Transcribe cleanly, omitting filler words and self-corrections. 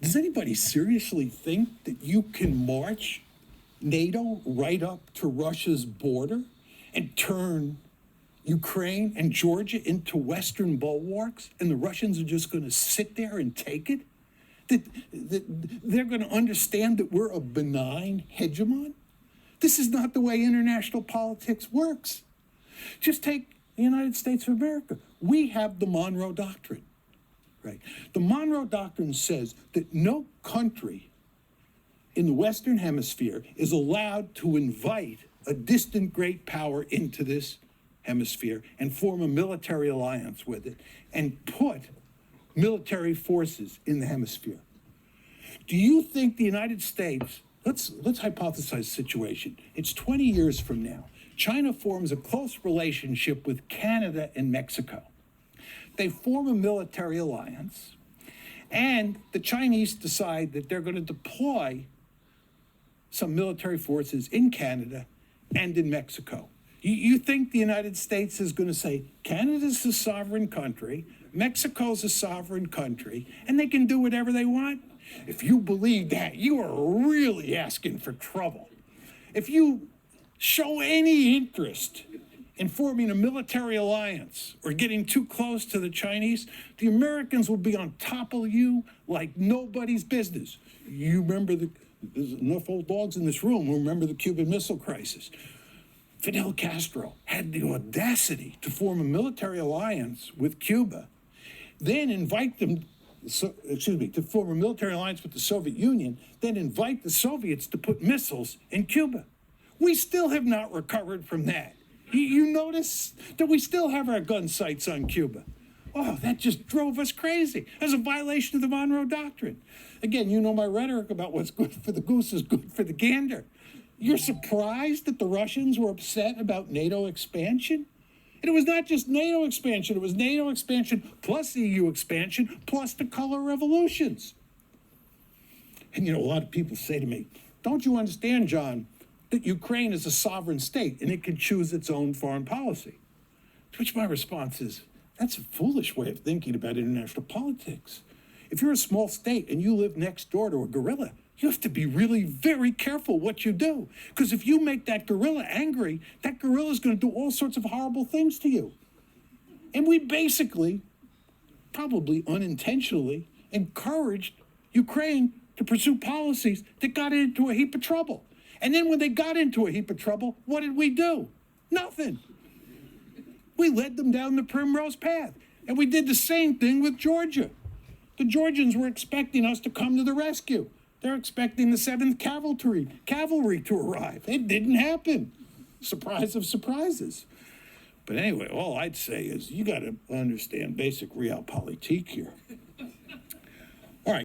Does anybody seriously think that you can march NATO right up to Russia's border and turn Ukraine and Georgia into Western bulwarks, and the Russians are just going to sit there and take it? That they're going to understand that we're a benign hegemon? This is not the way international politics works. Just take the United States of America. We have the Monroe Doctrine, right? The Monroe Doctrine says that no country in the Western Hemisphere is allowed to invite a distant great power into this hemisphere and form a military alliance with it and put military forces in the hemisphere. Do you think the United States, let's hypothesize a situation. It's 20 years from now. China forms a close relationship with Canada and Mexico. They form a military alliance, and the Chinese decide that they're going to deploy some military forces in Canada and in Mexico. You think the United States is going to say, Canada's a sovereign country, Mexico's a sovereign country, and they can do whatever they want? If you believe that, you are really asking for trouble. If you show any interest in forming a military alliance or getting too close to the Chinese, the Americans will be on top of you like nobody's business. You remember there's enough old dogs in this room who remember the Cuban Missile Crisis. Fidel Castro had the audacity to form a military alliance with Cuba, then invite them, to form a military alliance with the Soviet Union, then invite the Soviets to put missiles in Cuba. We still have not recovered from that. You notice that we still have our gun sights on Cuba. Oh, that just drove us crazy. As a violation of the Monroe Doctrine. Again, you know my rhetoric about what's good for the goose is good for the gander. You're surprised that the Russians were upset about NATO expansion? And it was not just NATO expansion, it was NATO expansion plus EU expansion plus the color revolutions. And a lot of people say to me, don't you understand, John, that Ukraine is a sovereign state and it can choose its own foreign policy? To which my response is, that's a foolish way of thinking about international politics. If you're a small state and you live next door to a guerrilla, you have to be really very careful what you do. Because if you make that guerrilla angry, that guerrilla is going to do all sorts of horrible things to you. And we basically, probably unintentionally, encouraged Ukraine to pursue policies that got into a heap of trouble. And then when they got into a heap of trouble, what did we do? Nothing. We led them down the primrose path. And we did the same thing with Georgia. The Georgians were expecting us to come to the rescue. They're expecting the 7th Cavalry to arrive. It didn't happen. Surprise of surprises. But anyway, all I'd say is you got to understand basic realpolitik here.